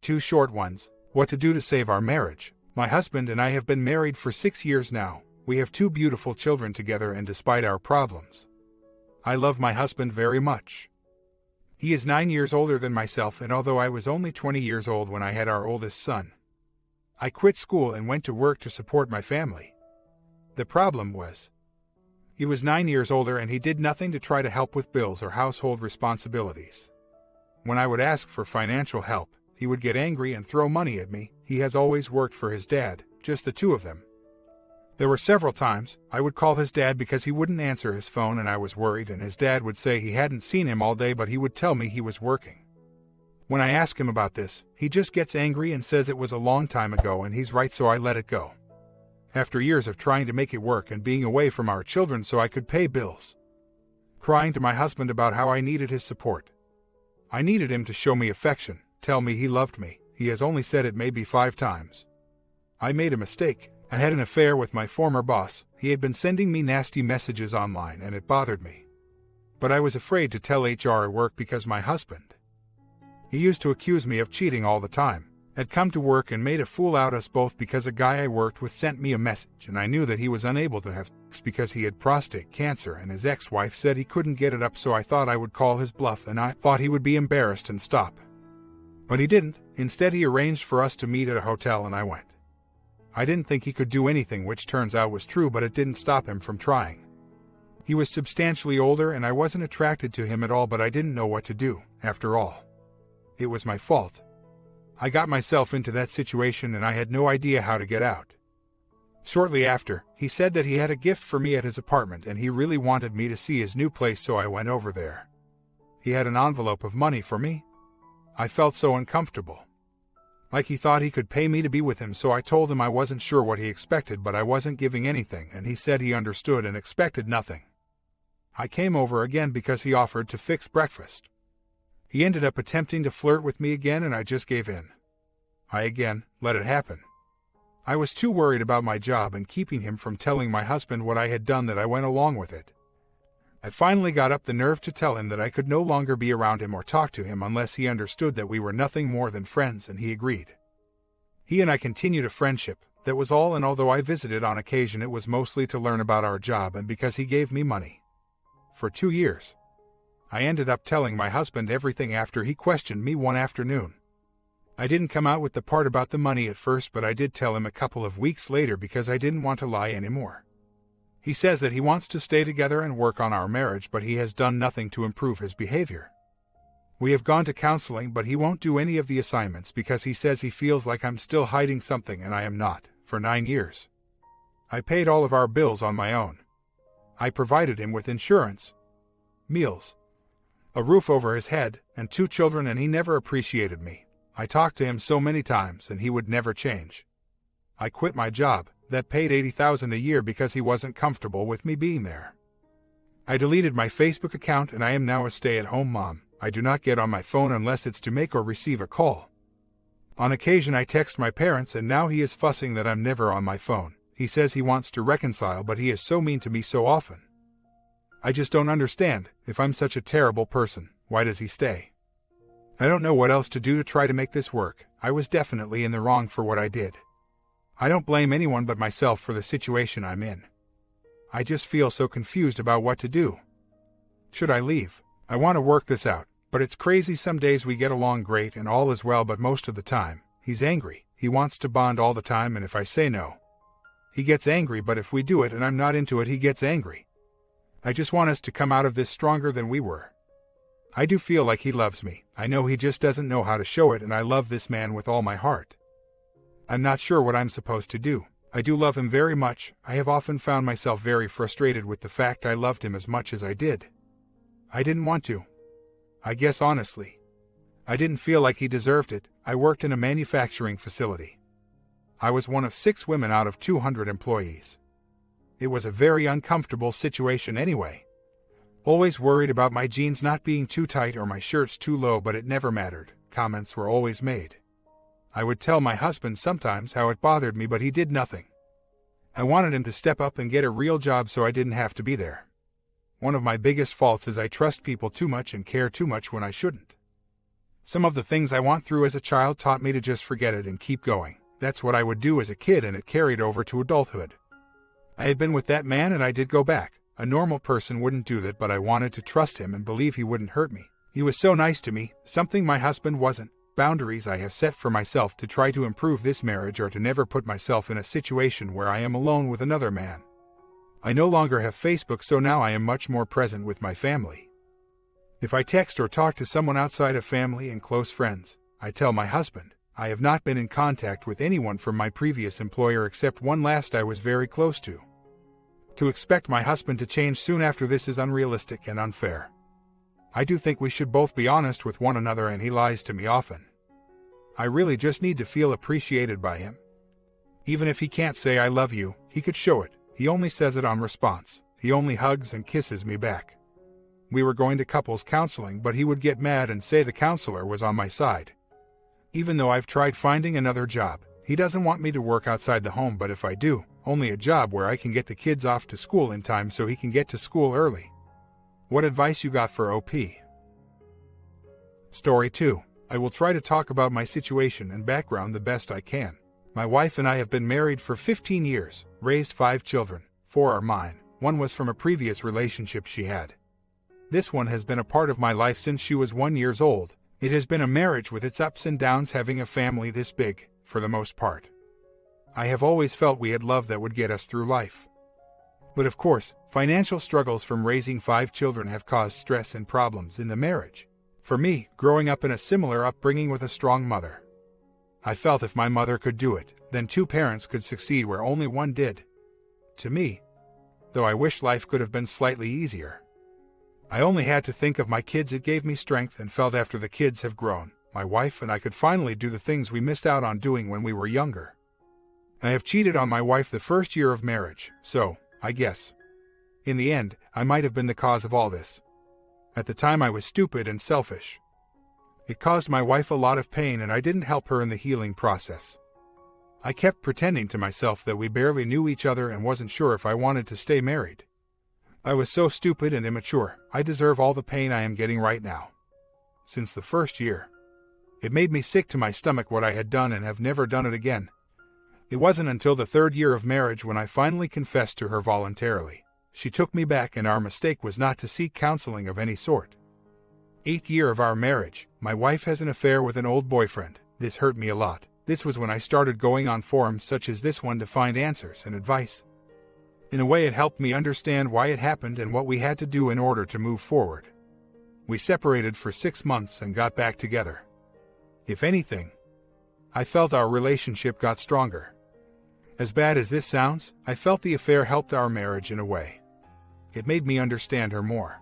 Two short ones. What to do to save our marriage. My husband and I have been married for 6 years now. We have 2 beautiful children together, and despite our problems, I love my husband very much. He is 9 years older than myself, and although I was only 20 years old when I had our oldest son, I quit school and went to work to support my family. The problem was, he was 9 years older and he did nothing to try to help with bills or household responsibilities. When I would ask for financial help, he would get angry and throw money at me. He has always worked for his dad, just the two of them. There were several times I would call his dad because he wouldn't answer his phone, and I was worried, and his dad would say he hadn't seen him all day, but he would tell me he was working. When I ask him about this, he just gets angry and says it was a long time ago, and he's right, so I let it go. After years of trying to make it work and being away from our children so I could pay bills, crying to my husband about how I needed his support. I needed him to show me affection, tell me he loved me. He has only said it maybe 5 times. I made a mistake. I had an affair with my former boss. He had been sending me nasty messages online, and it bothered me. But I was afraid to tell HR at work because my husband, he used to accuse me of cheating all the time, had come to work and made a fool out of us both because a guy I worked with sent me a message, and I knew that he was unable to have sex because he had prostate cancer, and his ex-wife said he couldn't get it up, so I thought I would call his bluff, and I thought he would be embarrassed and stop. But he didn't. Instead, he arranged for us to meet at a hotel, and I went. I didn't think he could do anything, which turns out was true, but it didn't stop him from trying. He was substantially older and I wasn't attracted to him at all, but I didn't know what to do. After all, it was my fault. I got myself into that situation and I had no idea how to get out. Shortly after, he said that he had a gift for me at his apartment and he really wanted me to see his new place, so I went over there. He had an envelope of money for me. I felt so uncomfortable. Like he thought he could pay me to be with him, so I told him I wasn't sure what he expected, but I wasn't giving anything, and he said he understood and expected nothing. I came over again because he offered to fix breakfast. He ended up attempting to flirt with me again, and I just gave in. I again let it happen. I was too worried about my job and keeping him from telling my husband what I had done that I went along with it. I finally got up the nerve to tell him that I could no longer be around him or talk to him unless he understood that we were nothing more than friends, and he agreed. He and I continued a friendship, that was all, and although I visited on occasion, it was mostly to learn about our job and because he gave me money. For 2 years. I ended up telling my husband everything after he questioned me one afternoon. I didn't come out with the part about the money at first, but I did tell him a couple of weeks later because I didn't want to lie anymore. He says that he wants to stay together and work on our marriage, but he has done nothing to improve his behavior. We have gone to counseling, but he won't do any of the assignments because he says he feels like I'm still hiding something, and I am not. For 9 years, I paid all of our bills on my own. I provided him with insurance, meals, a roof over his head, and 2 children, and he never appreciated me. I talked to him so many times, and he would never change. I quit my job that paid $80,000 a year because he wasn't comfortable with me being there. I deleted my Facebook account and I am now a stay-at-home mom. I do not get on my phone unless it's to make or receive a call. On occasion I text my parents, and now he is fussing that I'm never on my phone. He says he wants to reconcile, but he is so mean to me so often. I just don't understand. If I'm such a terrible person, why does he stay? I don't know what else to do to try to make this work. I was definitely in the wrong for what I did. I don't blame anyone but myself for the situation I'm in. I just feel so confused about what to do. Should I leave? I want to work this out, but it's crazy. Some days we get along great and all is well, but most of the time, he's angry. He wants to bond all the time, and if I say no, he gets angry, but if we do it and I'm not into it, he gets angry. I just want us to come out of this stronger than we were. I do feel like he loves me. I know he just doesn't know how to show it, and I love this man with all my heart. I'm not sure what I'm supposed to do. I do love him very much. I have often found myself very frustrated with the fact I loved him as much as I did. I didn't want to. I guess honestly, I didn't feel like he deserved it. I worked in a manufacturing facility. I was one of 6 women out of 200 employees. It was a very uncomfortable situation anyway. Always worried about my jeans not being too tight or my shirts too low, but it never mattered. Comments were always made. I would tell my husband sometimes how it bothered me, but he did nothing. I wanted him to step up and get a real job so I didn't have to be there. One of my biggest faults is I trust people too much and care too much when I shouldn't. Some of the things I went through as a child taught me to just forget it and keep going. That's what I would do as a kid, and it carried over to adulthood. I had been with that man and I did go back. A normal person wouldn't do that, but I wanted to trust him and believe he wouldn't hurt me. He was so nice to me, something my husband wasn't. Boundaries I have set for myself to try to improve this marriage are to never put myself in a situation where I am alone with another man. I no longer have Facebook, so now I am much more present with my family. If I text or talk to someone outside of family and close friends, I tell my husband. I have not been in contact with anyone from my previous employer except one last I was very close to. To expect my husband to change soon after this is unrealistic and unfair. I do think we should both be honest with one another, and he lies to me often. I really just need to feel appreciated by him. Even if he can't say I love you, he could show it. He only says it on response. He only hugs and kisses me back. We were going to couples counseling, but he would get mad and say the counselor was on my side. Even though I've tried finding another job, he doesn't want me to work outside the home, but if I do, only a job where I can get the kids off to school in time so he can get to school early. What advice you got for OP? Story 2. I will try to talk about my situation and background the best I can. My wife and I have been married for 15 years, raised 5 children. 4 are mine. 1 was from a previous relationship she had. This one has been a part of my life since she was 1 year old. It has been a marriage with its ups and downs, having a family this big, for the most part. I have always felt we had love that would get us through life. But of course, financial struggles from raising 5 children have caused stress and problems in the marriage. For me, growing up in a similar upbringing with a strong mother, I felt if my mother could do it, then 2 parents could succeed where only one did. To me, though I wish life could have been slightly easier. I only had to think of my kids. It gave me strength and felt after the kids have grown, my wife and I could finally do the things we missed out on doing when we were younger. I have cheated on my wife the first year of marriage, so, I guess, in the end, I might have been the cause of all this. At the time I was stupid and selfish. It caused my wife a lot of pain and I didn't help her in the healing process. I kept pretending to myself that we barely knew each other and wasn't sure if I wanted to stay married. I was so stupid and immature. I deserve all the pain I am getting right now. Since the first year, it made me sick to my stomach what I had done and have never done it again. It wasn't until the 3rd year of marriage when I finally confessed to her voluntarily. She took me back and our mistake was not to seek counseling of any sort. 8th year of our marriage, my wife has an affair with an old boyfriend. This hurt me a lot. This was when I started going on forums such as this one to find answers and advice. In a way, it helped me understand why it happened and what we had to do in order to move forward. We separated for 6 months and got back together. If anything, I felt our relationship got stronger. As bad as this sounds, I felt the affair helped our marriage in a way. It made me understand her more.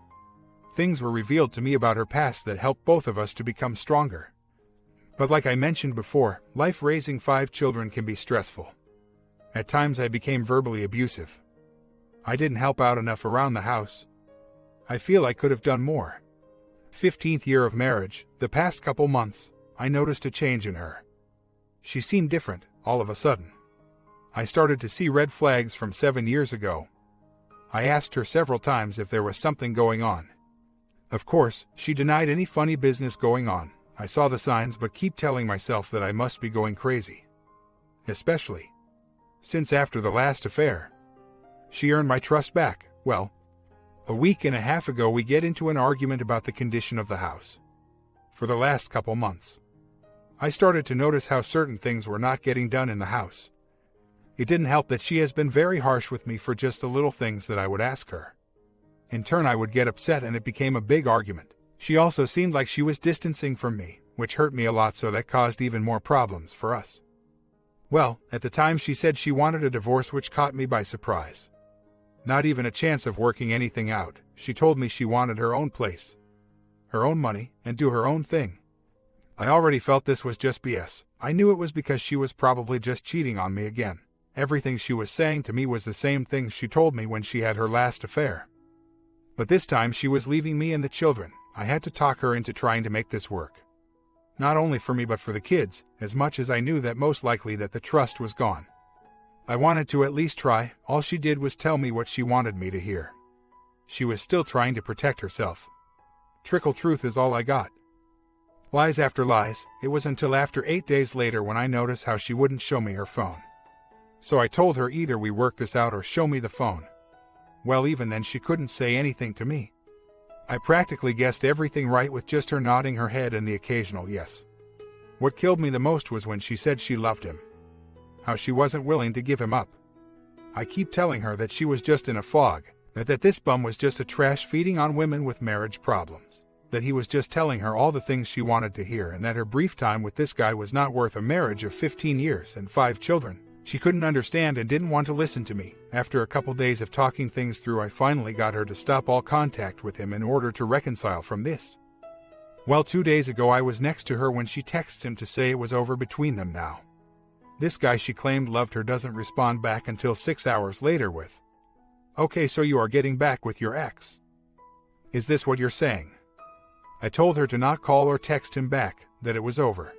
Things were revealed to me about her past that helped both of us to become stronger. But like I mentioned before, life raising 5 children can be stressful. At times I became verbally abusive. I didn't help out enough around the house. I feel I could have done more. 15th year of marriage, the past couple months, I noticed a change in her. She seemed different, all of a sudden. I started to see red flags from 7 years ago. I asked her several times if there was something going on. Of course, she denied any funny business going on. I saw the signs but keep telling myself that I must be going crazy. Especially since after the last affair, she earned my trust back. Well, a week and a half ago we get into an argument about the condition of the house. For the last couple months, I started to notice how certain things were not getting done in the house. It didn't help that she has been very harsh with me for just the little things that I would ask her. In turn, I would get upset and it became a big argument. She also seemed like she was distancing from me, which hurt me a lot, so that caused even more problems for us. Well, at the time she said she wanted a divorce, which caught me by surprise. Not even a chance of working anything out. She told me she wanted her own place, her own money, and do her own thing. I already felt this was just BS. I knew it was because she was probably just cheating on me again. Everything she was saying to me was the same things she told me when she had her last affair. But this time she was leaving me and the children. I had to talk her into trying to make this work. Not only for me but for the kids, as much as I knew that most likely that the trust was gone. I wanted to at least try. All she did was tell me what she wanted me to hear. She was still trying to protect herself. Trickle truth is all I got. Lies after lies. It was until after 8 days later when I noticed how she wouldn't show me her phone. So I told her either we work this out or show me the phone. Well, even then she couldn't say anything to me. I practically guessed everything right with just her nodding her head and the occasional yes. What killed me the most was when she said she loved him. How she wasn't willing to give him up. I keep telling her that she was just in a fog, that this bum was just a trash feeding on women with marriage problems, that he was just telling her all the things she wanted to hear, and that her brief time with this guy was not worth a marriage of 15 years and 5 children. She couldn't understand and didn't want to listen to me. After a couple days of talking things through, I finally got her to stop all contact with him in order to reconcile from this. Well, 2 days ago I was next to her when she texts him to say it was over between them now. This guy she claimed loved her doesn't respond back until 6 hours later with, "Okay, so you are getting back with your ex. Is this what you're saying?" I told her to not call or text him back, that it was over.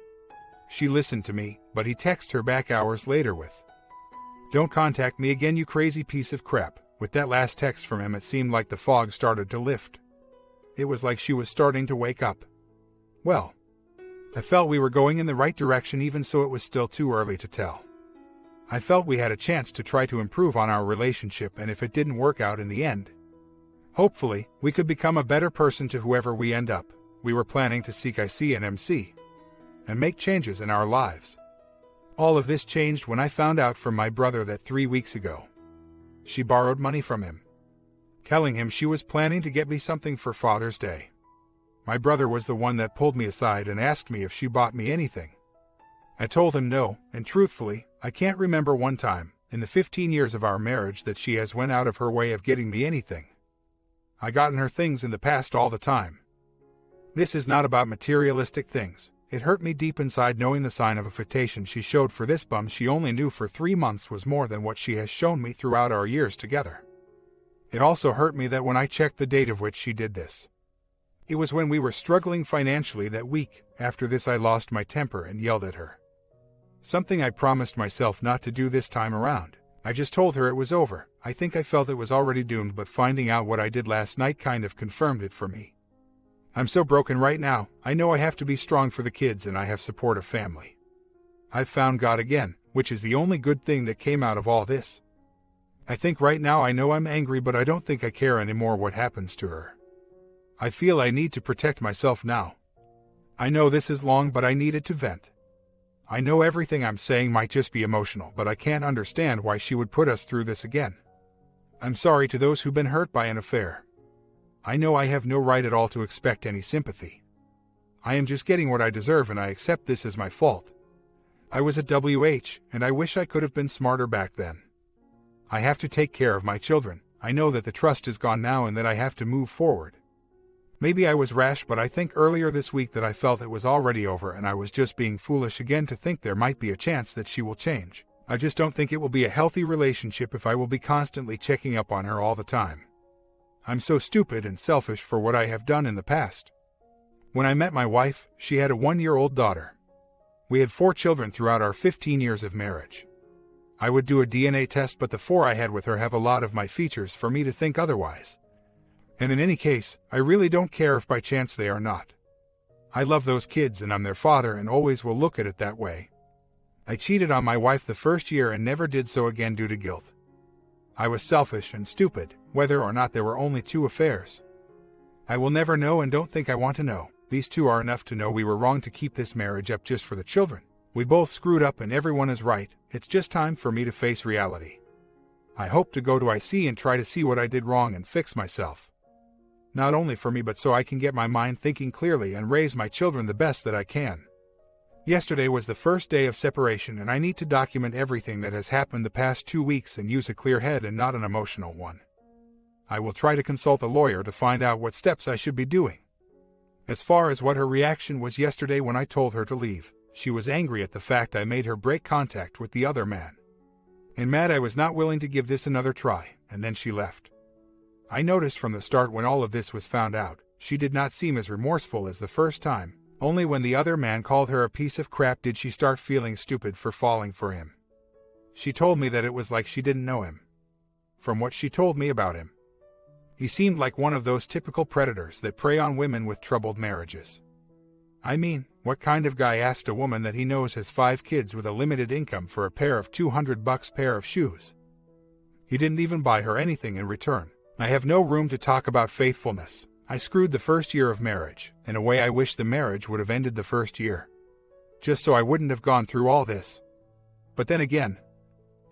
She listened to me, but he texts her back hours later with, "Don't contact me again, you crazy piece of crap." With that last text from him, it seemed like the fog started to lift. It was like she was starting to wake up. Well, I felt we were going in the right direction, even so it was still too early to tell. I felt we had a chance to try to improve on our relationship, and if it didn't work out in the end, hopefully, we could become a better person to whoever we end up. We were planning to seek ICNMC and make changes in our lives. All of this changed when I found out from my brother that 3 weeks ago, she borrowed money from him, telling him she was planning to get me something for Father's Day. My brother was the one that pulled me aside and asked me if she bought me anything. I told him no, and truthfully, I can't remember one time, in the 15 years of our marriage, that she has went out of her way of getting me anything. I gotten her things in the past all the time. This is not about materialistic things. It hurt me deep inside knowing the sign of affection she showed for this bum she only knew for 3 months was more than what she has shown me throughout our years together. It also hurt me that when I checked the date of which she did this, it was when we were struggling financially that week. After this I lost my temper and yelled at her. Something I promised myself not to do this time around. I just told her it was over. I think I felt it was already doomed, but finding out what I did last night kind of confirmed it for me. I'm so broken right now. I know I have to be strong for the kids, and I have supportive family. I've found God again, which is the only good thing that came out of all this. I think right now I know I'm angry, but I don't think I care anymore what happens to her. I feel I need to protect myself now. I know this is long, but I needed to vent. I know everything I'm saying might just be emotional, but I can't understand why she would put us through this again. I'm sorry to those who've been hurt by an affair. I know I have no right at all to expect any sympathy. I am just getting what I deserve, and I accept this as my fault. I was a WH, and I wish I could have been smarter back then. I have to take care of my children. I know that the trust is gone now and that I have to move forward. Maybe I was rash, but I think earlier this week that I felt it was already over, and I was just being foolish again to think there might be a chance that she will change. I just don't think it will be a healthy relationship if I will be constantly checking up on her all the time. I'm so stupid and selfish for what I have done in the past. When I met my wife, she had a 1-year-old daughter. We had 4 children throughout our 15 years of marriage. I would do a DNA test, but the 4 I had with her have a lot of my features for me to think otherwise. And in any case, I really don't care if by chance they are not. I love those kids and I'm their father and always will look at it that way. I cheated on my wife the first year and never did so again due to guilt. I was selfish and stupid, whether or not there were only 2 affairs. I will never know and don't think I want to know. These 2 are enough to know we were wrong to keep this marriage up just for the children. We both screwed up and everyone is right. It's just time for me to face reality. I hope to go to IC and try to see what I did wrong and fix myself. Not only for me, but so I can get my mind thinking clearly and raise my children the best that I can. Yesterday was the first day of separation, and I need to document everything that has happened the past 2 weeks and use a clear head and not an emotional one. I will try to consult a lawyer to find out what steps I should be doing. As far as what her reaction was yesterday when I told her to leave, she was angry at the fact I made her break contact with the other man. And mad I was not willing to give this another try, and then she left. I noticed from the start when all of this was found out, she did not seem as remorseful as the first time. Only when the other man called her a piece of crap did she start feeling stupid for falling for him. She told me that it was like she didn't know him. From what she told me about him, he seemed like one of those typical predators that prey on women with troubled marriages. I mean, what kind of guy asks a woman that he knows has 5 kids with a limited income for a pair of $200 pair of shoes? He didn't even buy her anything in return. I have no room to talk about faithfulness. I screwed the first year of marriage. In a way, I wish the marriage would have ended the first year, just so I wouldn't have gone through all this. But then again,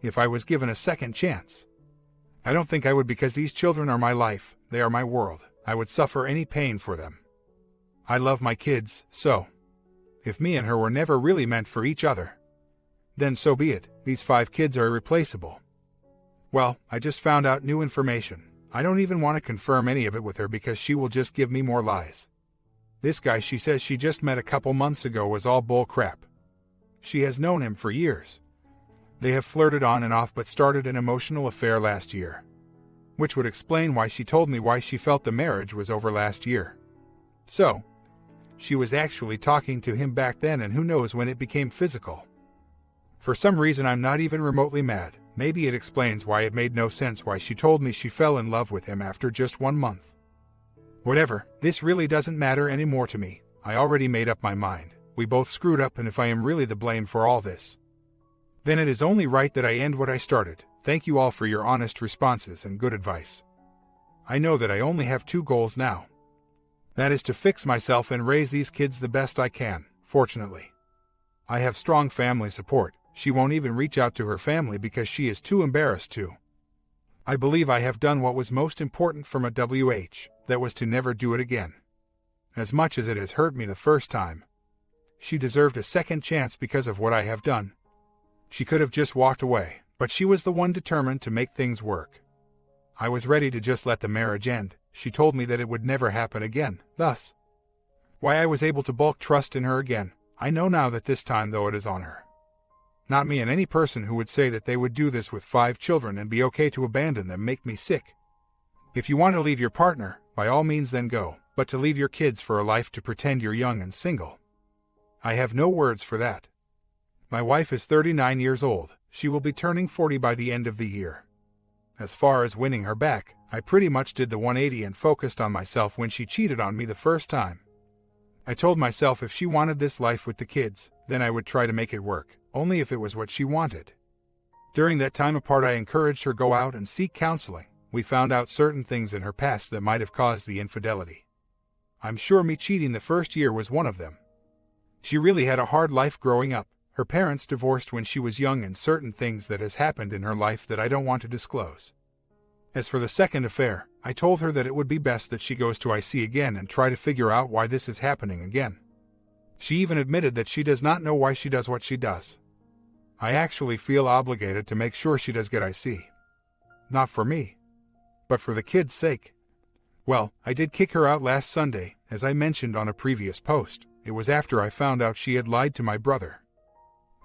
if I was given a second chance, I don't think I would, because these children are my life, they are my world. I would suffer any pain for them. I love my kids, so if me and her were never really meant for each other, then so be it. These 5 kids are irreplaceable. Well, I just found out new information. I don't even want to confirm any of it with her because she will just give me more lies. This guy she says she just met a couple months ago was all bull crap. She has known him for years. They have flirted on and off but started an emotional affair last year, which would explain why she told me why she felt the marriage was over last year. So, she was actually talking to him back then, and who knows when it became physical. For some reason I'm not even remotely mad. Maybe it explains why it made no sense why she told me she fell in love with him after just 1 month. Whatever, this really doesn't matter anymore to me. I already made up my mind. We both screwed up, and if I am really the blame for all this, then it is only right that I end what I started. Thank you all for your honest responses and good advice. I know that I only have 2 goals now. That is to fix myself and raise these kids the best I can. Fortunately, I have strong family support. She won't even reach out to her family because she is too embarrassed to. I believe I have done what was most important from a WH, that was to never do it again. As much as it has hurt me the first time, she deserved a second chance because of what I have done. She could have just walked away, but she was the one determined to make things work. I was ready to just let the marriage end. She told me that it would never happen again, thus why I was able to bulk trust in her again. I know now that this time, though, it is on her, not me. And any person who would say that they would do this with 5 children and be okay to abandon them make me sick. If you want to leave your partner, by all means then go, but to leave your kids for a life to pretend you're young and single, I have no words for that. My wife is 39 years old. She will be turning 40 by the end of the year. As far as winning her back, I pretty much did the 180 and focused on myself when she cheated on me the first time. I told myself if she wanted this life with the kids, then I would try to make it work, only if it was what she wanted. During that time apart, I encouraged her go out and seek counseling. We found out certain things in her past that might have caused the infidelity. I'm sure me cheating the first year was one of them. She really had a hard life growing up. Her parents divorced when she was young, and certain things that has happened in her life that I don't want to disclose. As for the second affair, I told her that it would be best that she goes to IC again and try to figure out why this is happening again. She even admitted that she does not know why she does what she does. I actually feel obligated to make sure she does get IC. Not for me, but for the kids' sake. Well, I did kick her out last Sunday, as I mentioned on a previous post. It was after I found out she had lied to my brother.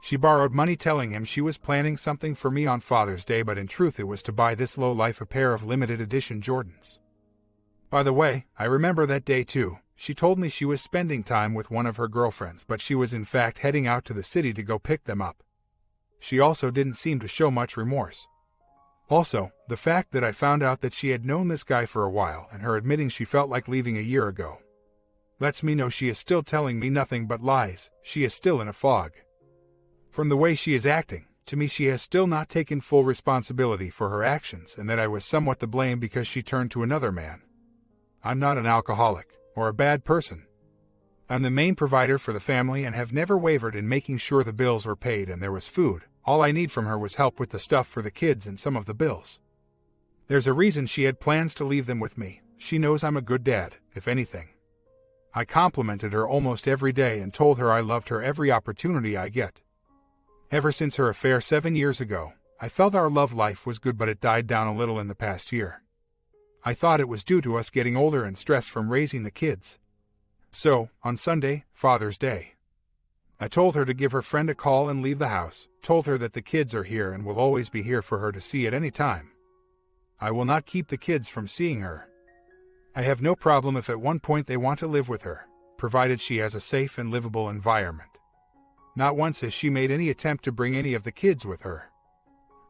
She borrowed money telling him she was planning something for me on Father's Day, but in truth it was to buy this lowlife a pair of limited edition Jordans. By the way, I remember that day too. She told me she was spending time with one of her girlfriends, but she was in fact heading out to the city to go pick them up. She also didn't seem to show much remorse. Also, the fact that I found out that she had known this guy for a while and her admitting she felt like leaving a year ago lets me know she is still telling me nothing but lies. She is still in a fog. From the way she is acting, to me she has still not taken full responsibility for her actions, and that I was somewhat to blame because she turned to another man. I'm not an alcoholic or a bad person. I'm the main provider for the family and have never wavered in making sure the bills were paid and there was food. All I need from her was help with the stuff for the kids and some of the bills. There's a reason she had plans to leave them with me. She knows I'm a good dad, if anything. I complimented her almost every day and told her I loved her every opportunity I get. Ever since her affair 7 years ago, I felt our love life was good, but it died down a little in the past year. I thought it was due to us getting older and stressed from raising the kids. So, on Sunday, Father's Day, I told her to give her friend a call and leave the house, told her that the kids are here and will always be here for her to see at any time. I will not keep the kids from seeing her. I have no problem if at one point they want to live with her, provided she has a safe and livable environment. Not once has she made any attempt to bring any of the kids with her.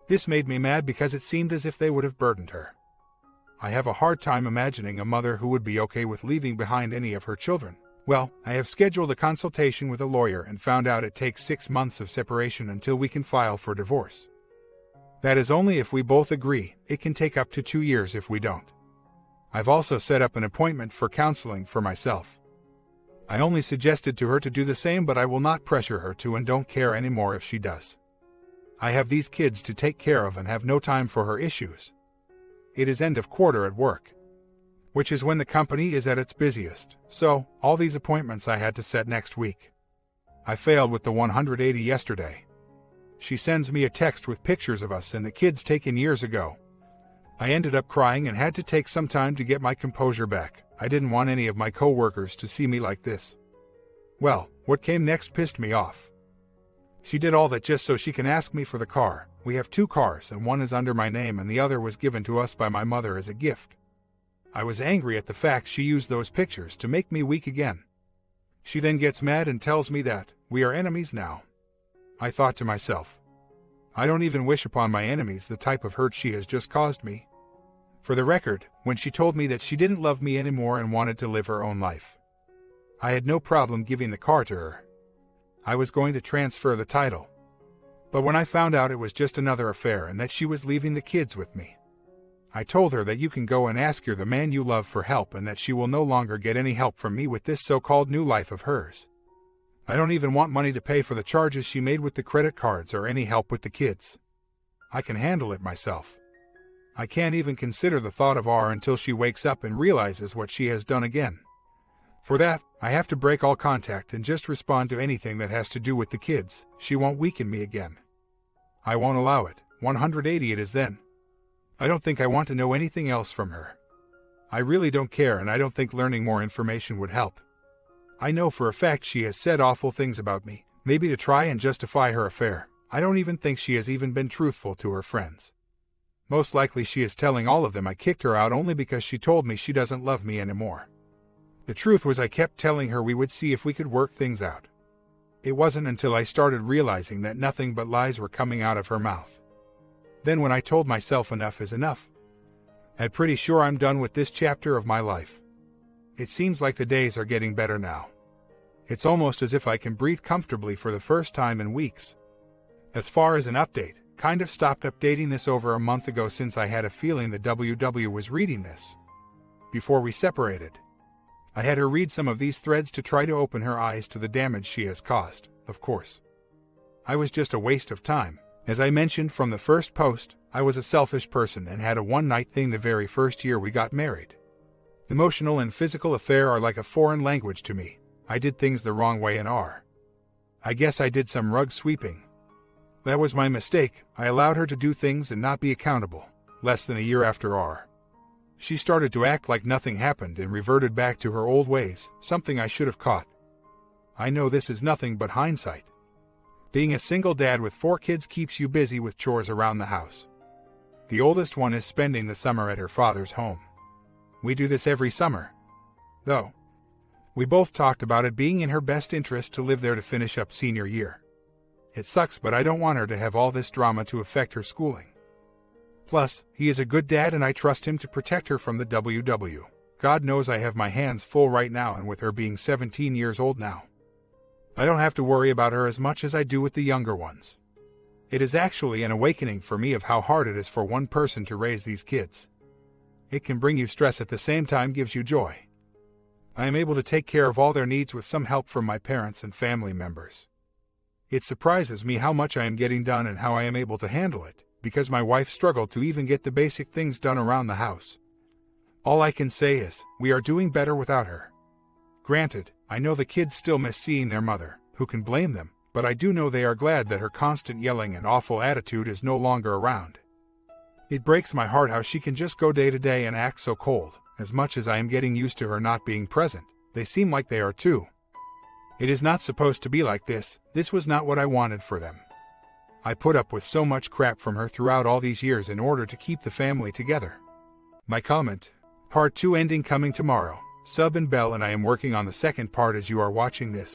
This made me mad because it seemed as if they would have burdened her. I have a hard time imagining a mother who would be okay with leaving behind any of her children. Well, I have scheduled a consultation with a lawyer and found out it takes 6 months of separation until we can file for divorce. That is only if we both agree. It can take up to 2 years if we don't. I've also set up an appointment for counseling for myself. I only suggested to her to do the same, but I will not pressure her to and don't care anymore if she does. I have these kids to take care of and have no time for her issues. It is end of quarter at work, which is when the company is at its busiest, so all these appointments I had to set next week. I failed with the 180 yesterday. She sends me a text with pictures of us and the kids taken years ago. I ended up crying and had to take some time to get my composure back. I didn't want any of my co-workers to see me like this. Well, what came next pissed me off. She did all that just so she can ask me for the car. We have 2 cars and one is under my name and the other was given to us by my mother as a gift. I was angry at the fact she used those pictures to make me weak again. She then gets mad and tells me that we are enemies now. I thought to myself, I don't even wish upon my enemies the type of hurt she has just caused me. For the record, when she told me that she didn't love me anymore and wanted to live her own life, I had no problem giving the car to her. I was going to transfer the title. But when I found out it was just another affair and that she was leaving the kids with me, I told her that you can go and ask the man you love for help and that she will no longer get any help from me with this so-called new life of hers. I don't even want money to pay for the charges she made with the credit cards or any help with the kids. I can handle it myself. I can't even consider the thought of her until she wakes up and realizes what she has done again. For that, I have to break all contact and just respond to anything that has to do with the kids. She won't weaken me again. I won't allow it. 180 it is then. I don't think I want to know anything else from her. I really don't care, and I don't think learning more information would help. I know for a fact she has said awful things about me, maybe to try and justify her affair. I don't even think she has even been truthful to her friends. Most likely she is telling all of them I kicked her out only because she told me she doesn't love me anymore. The truth was I kept telling her we would see if we could work things out. It wasn't until I started realizing that nothing but lies were coming out of her mouth. Then when I told myself enough is enough, I'm pretty sure I'm done with this chapter of my life. It seems like the days are getting better now. It's almost as if I can breathe comfortably for the first time in weeks. As far as an update, kind of stopped updating this over a month ago since I had a feeling that WW was reading this. Before we separated, I had her read some of these threads to try to open her eyes to the damage she has caused, of course. I was just a waste of time. As I mentioned from the first post, I was a selfish person and had a one-night thing the very first year we got married. Emotional and physical affair are like a foreign language to me. I did things the wrong way and I guess I did some rug sweeping. That was my mistake. I allowed her to do things and not be accountable. Less than a year after she started to act like nothing happened and reverted back to her old ways, something I should have caught. I know this is nothing but hindsight. Being a single dad with 4 kids keeps you busy with chores around the house. The oldest one is spending the summer at her father's home. We do this every summer, though. We both talked about it being in her best interest to live there to finish up senior year. It sucks, but I don't want her to have all this drama to affect her schooling. Plus, he is a good dad and I trust him to protect her from the WW. God knows I have my hands full right now, and with her being 17 years old now, I don't have to worry about her as much as I do with the younger ones. It is actually an awakening for me of how hard it is for one person to raise these kids. It can bring you stress at the same time gives you joy. I am able to take care of all their needs with some help from my parents and family members. It surprises me how much I am getting done and how I am able to handle it, because my wife struggled to even get the basic things done around the house. All I can say is, we are doing better without her. Granted, I know the kids still miss seeing their mother, who can blame them, but I do know they are glad that her constant yelling and awful attitude is no longer around. It breaks my heart how she can just go day to day and act so cold. As much as I am getting used to her not being present, they seem like they are too. It is not supposed to be like this. This was not what I wanted for them. I put up with so much crap from her throughout all these years in order to keep the family together. My comment. Part 2 ending coming tomorrow. Sub and bell, and I am working on the second part as you are watching this.